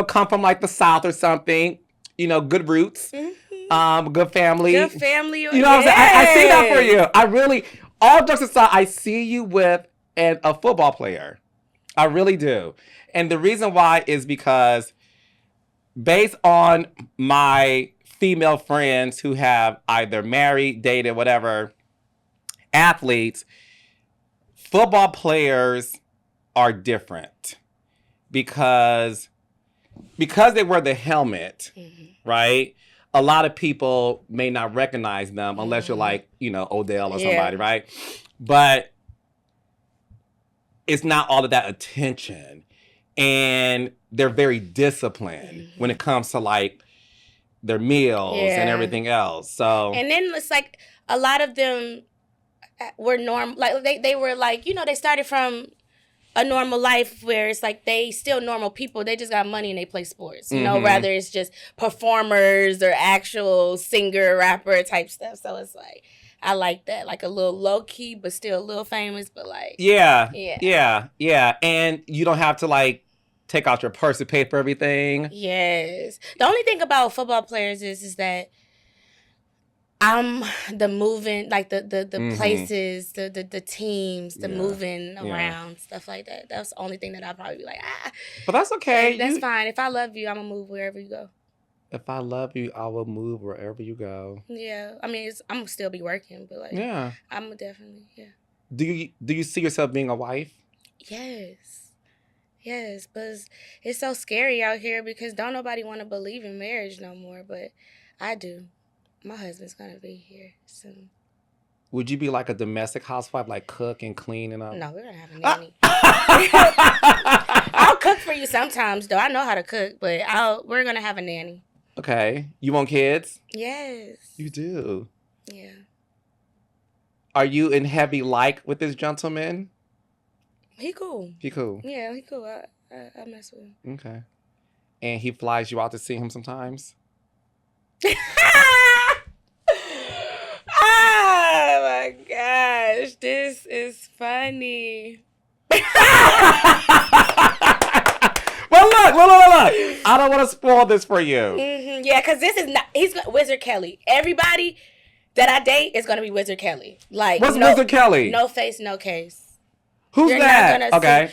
Come from like the South or something. Good roots. Mm-hmm. Good family. Good family. What I'm saying? I see that for you. I really, all jokes aside, I see you with a football player. I really do. And the reason why is because based on my female friends who have either married, dated, whatever, athletes, football players are different because they wear the helmet, mm-hmm. right? a lot of people may not recognize them unless you're like, Odell or somebody, right? But it's not all of that attention. And they're very disciplined when it comes to like their meals and everything else. So, and then it's like a lot of them were normal. Like they were like, they started from a normal life where it's like they still normal people. They just got money and they play sports. Rather it's just performers or actual singer, rapper type stuff. So it's like, I like that. Like a little low key, but still a little famous, but like. Yeah. And you don't have to like take out your purse to pay for everything. Yes. The only thing about football players is that I'm the moving, like the places, the teams, the moving around, stuff like that. That's the only thing that I'll probably be like, But that's okay. That's fine. If I love you, I'm going to move wherever you go. If I love you, I will move wherever you go. Yeah. I mean, I'm going to still be working, but like, I'm definitely, Do you see yourself being a wife? Yes. Yes, but it's so scary out here because don't nobody want to believe in marriage no more, but I do. My husband's going to be here soon. Would you be like a domestic housewife, like cook and clean and all? No, we're going to have a nanny. I'll cook for you sometimes, though. I know how to cook, but we're going to have a nanny. Okay. You want kids? Yes. You do? Yeah. Are you in heavy like with this gentleman? He cool. He cool? Yeah, he cool. I mess with him. Okay. And he flies you out to see him sometimes? Oh my gosh, this is funny. Well, look. I don't want to spoil this for you. Mm-hmm. Yeah, because he's Wizard Kelly. Everybody that I date is going to be Wizard Kelly. Like, what's Wizard Kelly? No face, no case. Who's that? Okay.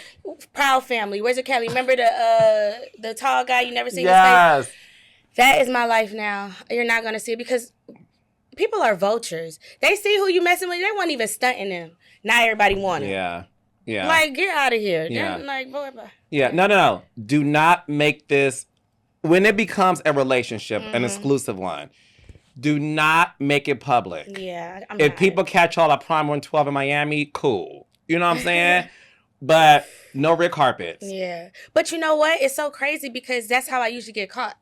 Proud Family. Wizard Kelly. Remember the tall guy you never seen his face? That is my life now. You're not going to see it because people are vultures. They see who you messing with. They weren't even stunting them. Not everybody want it. Yeah. Like, get out of here. Yeah. Like, boy. Yeah. No. Do not make this, when it becomes a relationship, an exclusive one, do not make it public. Yeah. If people catch y'all at Prime 112 in Miami, cool. You know what I'm saying? But no red carpets. Yeah. But you know what? It's so crazy because that's how I usually get caught.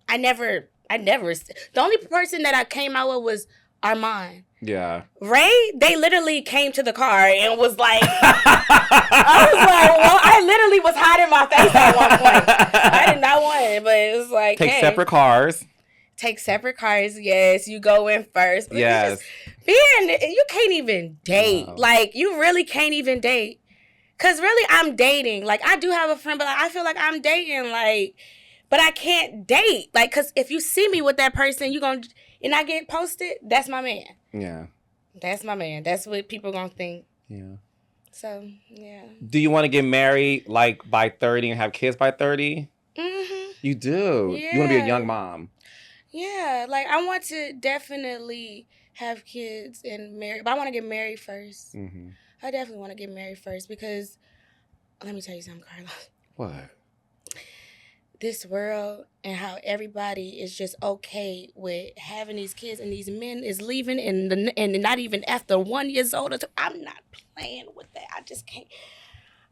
I never, the only person that I came out with was Armon. Yeah. Ray, they literally came to the car and was like, I was like, well, I literally was hiding my face at one point. I did not want it, but it was like, Take separate cars. Take separate cars, yes. You go in first. But yes. You can't even date. No. Like, you really can't even date. Because really, I'm dating. Like, I do have a friend, but I feel like I'm dating, like, but I can't date. Like, because if you see me with that person, and I get posted, that's my man. Yeah. That's my man. That's what people going to think. Yeah. So, yeah. Do you want to get married, like, by 30 and have kids by 30? Mm-hmm. You do? Yeah. You want to be a young mom? Yeah. Like, I want to definitely have kids and marry. But I want to get married first. Mm-hmm. I definitely want to get married first because, let me tell you something, Carlos. What? This world and how everybody is just okay with having these kids and these men is leaving and not even after 1 year old. I'm not playing with that. I just can't.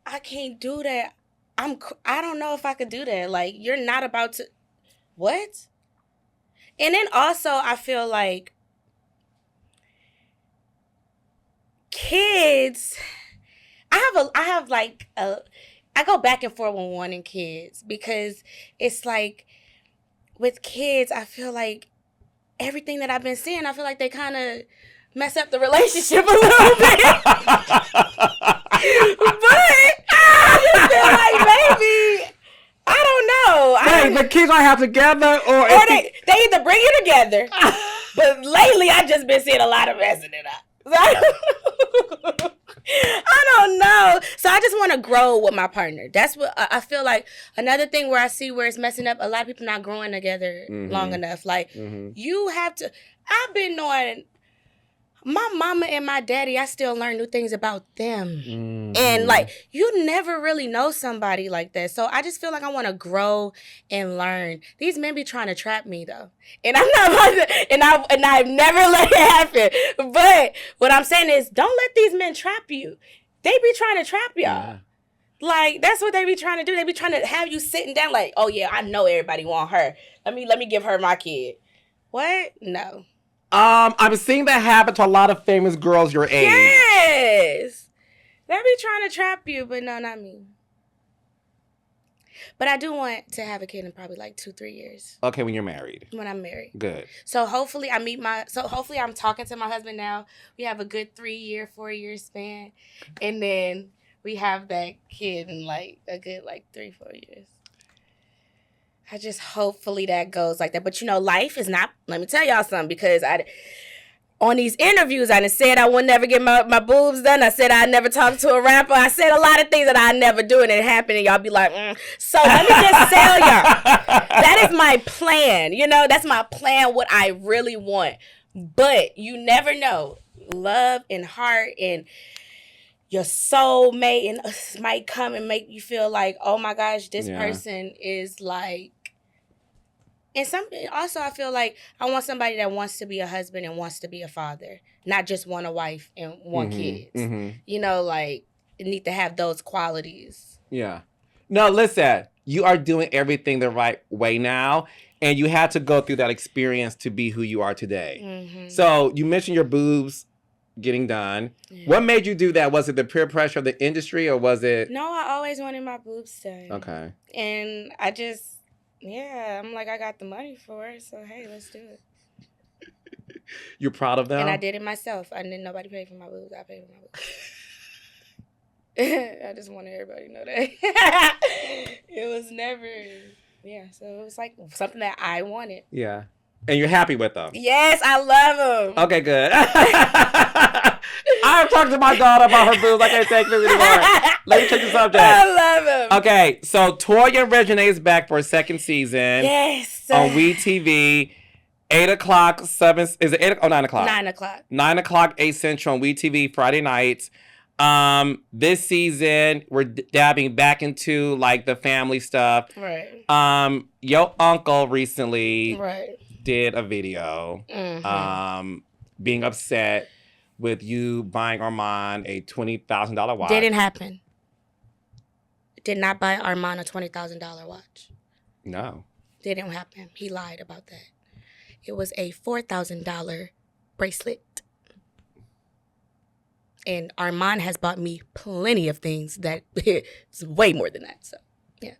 I can't do that. I don't know if I could do that. Like, you're not about to. What? And then also I feel like kids. I go back and forth with wanting kids because it's like with kids, I feel like everything that I've been seeing, I feel like they kind of mess up the relationship a little bit. But I just feel like maybe, I don't know. The kids might have together or they either bring it together. But lately, I just been seeing a lot of messing it up. I don't know. So I just want to grow with my partner. That's what I feel like. Another thing where I see where it's messing up, a lot of people not growing together long enough. Like, you have to. I've been knowing, my mama and my daddy, I still learn new things about them. Mm-hmm. And like, you never really know somebody like that. So I just feel like I want to grow and learn. These men be trying to trap me though. And I'm not about to, and I've never let it happen. But what I'm saying is, don't let these men trap you. They be trying to trap y'all. Yeah. Like, that's what they be trying to do. They be trying to have you sitting down like, oh yeah, I know everybody want her. Let me give her my kid. What? No. I'm seeing that happen to a lot of famous girls your age. Yes. They be trying to trap you, but no, not me. But I do want to have a kid in probably like 2-3 years. Okay, when you're married. When I'm married. Good. So hopefully I'm talking to my husband now. We have a good 3-year, 4-year span. And then we have that kid in like a good like 3-4 years. I just hopefully that goes like that. But you know, life is not, let me tell y'all something, because on these interviews, I done said I would never get my boobs done. I said I'd never talk to a rapper. I said a lot of things that I never do, and it happened, and y'all be like, So let me just tell y'all, that is my plan. You know, that's my plan, what I really want. But you never know. Love and heart and your soulmate and might come and make you feel like, oh my gosh, this person is like. And also I feel like I want somebody that wants to be a husband and wants to be a father, not just want a wife and want kids. Mm-hmm. You know, like, you need to have those qualities. Yeah. No, listen, you are doing everything the right way now, and you had to go through that experience to be who you are today. Mm-hmm. So you mentioned your boobs getting done. Yeah. What made you do that? Was it the peer pressure of the industry, or was it? No, I always wanted my boobs done. Okay. And I just, I'm like, I got the money for it, so hey, let's do it. You're proud of them? And I did it myself. I didn't nobody pay for my boobs. I paid for my boobs. I just wanted everybody to know that. It was never, so it was like something that I wanted. Yeah. And you're happy with them? Yes, I love them. Okay, good. I've talked to my daughter about her boobs. I can't take this anymore. Let me check the subject. I love them. Okay, so Toya and Reginae is back for a second season. Yes. On WeTV. 8 o'clock, 7, is it 8 or 9 o'clock? 9 o'clock. 9 o'clock, 8 Central on WeTV, Friday nights. This season, we're dabbing back into, like, the family stuff. Right. Your uncle recently right. did a video, being upset with you buying Armon a $20,000 watch. Didn't happen. Did not buy Armon a $20,000 watch. No. Didn't happen. He lied about that. It was a $4,000 bracelet. And Armon has bought me plenty of things that it's way more than that. So, yeah.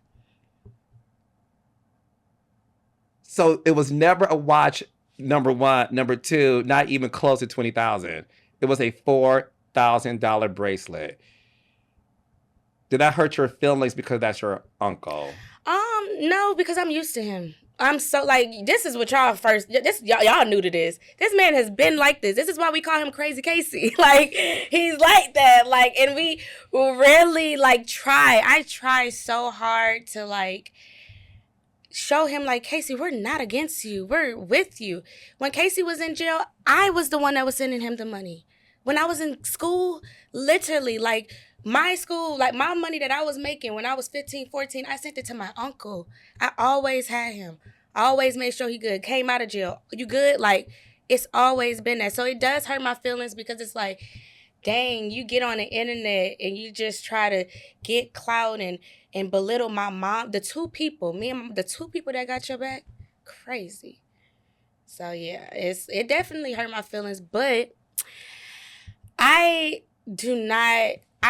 So it was never a watch, number one. Number two, not even close to $20,000. It was a $4,000 bracelet. Did that hurt your feelings because that's your uncle? No, because I'm used to him. I'm so, like, this is what y'all first, y'all new to this. This man has been like this. This is why we call him Crazy Casey. Like, he's like that. Like, and we really, like, I try so hard to, like, show him, like, Casey, we're not against you. We're with you. When Casey was in jail, I was the one that was sending him the money. When I was in school, literally, like, my school, like, my money that I was making when I was 15, 14, I sent it to my uncle. I always had him. I always made sure he good. Came out of jail. You good? Like, it's always been that. So it does hurt my feelings because it's like, dang, you get on the internet and you just try to get clout and belittle my mom. The two people that got your back, crazy. So, yeah, it definitely hurt my feelings. But I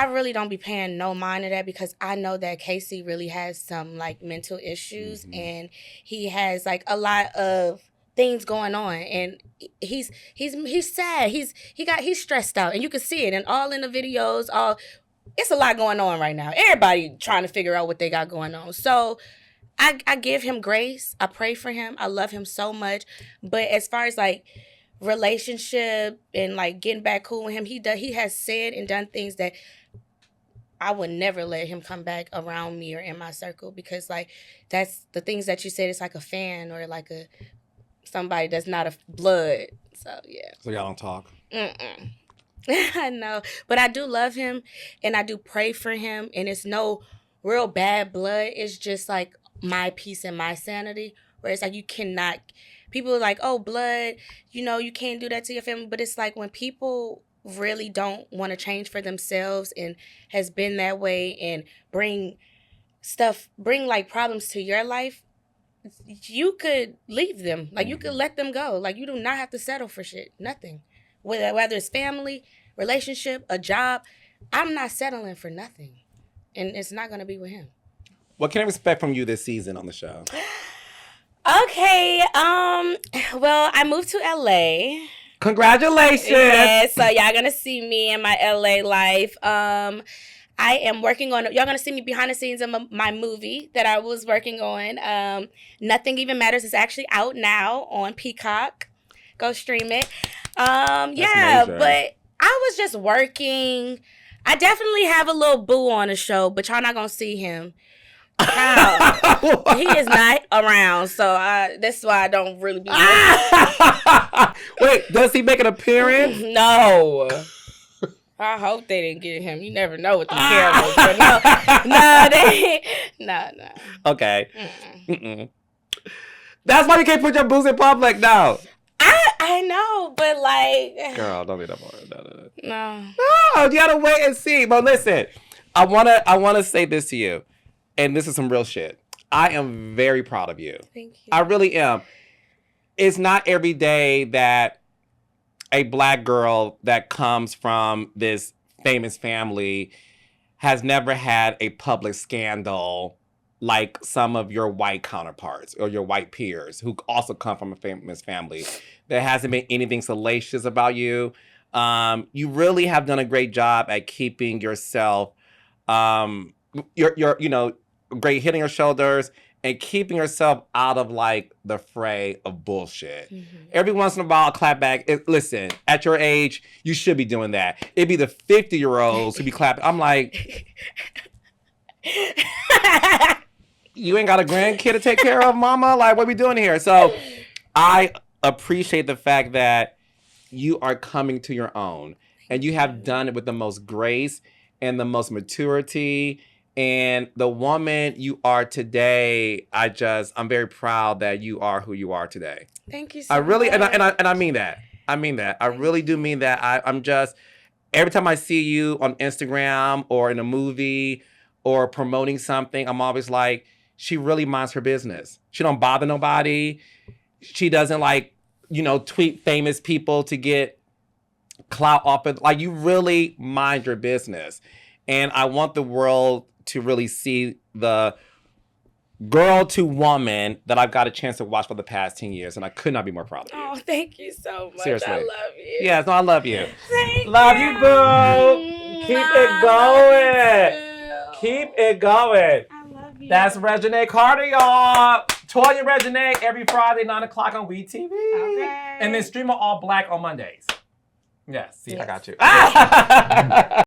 really don't be paying no mind to that because I know that Casey really has some, like, mental issues and he has, like, a lot of things going on and he's sad. He's stressed out and you can see it and all in the videos, it's a lot going on right now. Everybody trying to figure out what they got going on. So I give him grace. I pray for him. I love him so much. But as far as, like, relationship and, like, getting back cool with him, he has said and done things that I would never let him come back around me or in my circle because, like, that's the things that you said. It's like a fan or like somebody that's not a blood. So, yeah. So y'all don't talk? Mm-mm. I know, but I do love him, and I do pray for him, and it's no real bad blood. It's just like my peace and my sanity, where it's like you cannot. People are like, oh, blood, you can't do that to your family, but it's like when people really don't want to change for themselves and has been that way and bring like problems to your life, you could leave them. Like, you could let them go. Like, you do not have to settle for shit. Nothing. Whether it's family, relationship, a job, I'm not settling for nothing. And it's not going to be with him. What can I expect from you this season on the show? Okay. Well, I moved to LA. Congratulations. Yeah, so y'all going to see me in my LA life. I am working on, y'all going to see me behind the scenes of my movie that I was working on. Nothing Even Matters is actually out now on Peacock. Go stream it. Yeah, major. but I was just working. I definitely have a little boo on the show, but y'all not going to see him. He is not around, so that's why I don't really be. Wait, does he make an appearance? No. I hope they didn't get him. You never know with the cameras. But no. Okay. Mm-mm. That's why you can't put your booze in public now. I know, but like, girl, don't be that boring. No. No, you gotta wait and see. But listen, I wanna say this to you, and this is some real shit. I am very proud of you. Thank you. I really am. It's not every day that a Black girl that comes from this famous family has never had a public scandal like some of your white counterparts or your white peers who also come from a famous family. There hasn't been anything salacious about you. You really have done a great job at keeping yourself, your great hitting your shoulders and keeping yourself out of like the fray of bullshit. Mm-hmm. Every once in a while, a clap back. Listen, at your age, you should be doing that. It'd be the 50-year-olds who be clapping. I'm like, you ain't got a grandkid to take care of, mama? Like, what are we doing here? So I appreciate the fact that you are coming to your own. And you have done it with the most grace and the most maturity. And the woman you are today, I'm very proud that you are who you are today. Thank you so I really, much. And I mean that. I mean that. I really do mean that. I'm just, every time I see you on Instagram or in a movie or promoting something, I'm always like, she really minds her business. She don't bother nobody. She doesn't tweet famous people to get clout off of, like, you really mind your business. And I want the world to really see the girl to woman that I've got a chance to watch for the past 10 years. And I could not be more proud of you. Oh, thank you so much. Seriously. I love you. Yes, no, I love you. Love you, boo. Keep it going. Keep it going. I love you. That's Reginae Carter, y'all. Toya Reginae every Friday, 9 o'clock on WeTV. Okay. And then stream All Black on Mondays. Yes, see, I got you.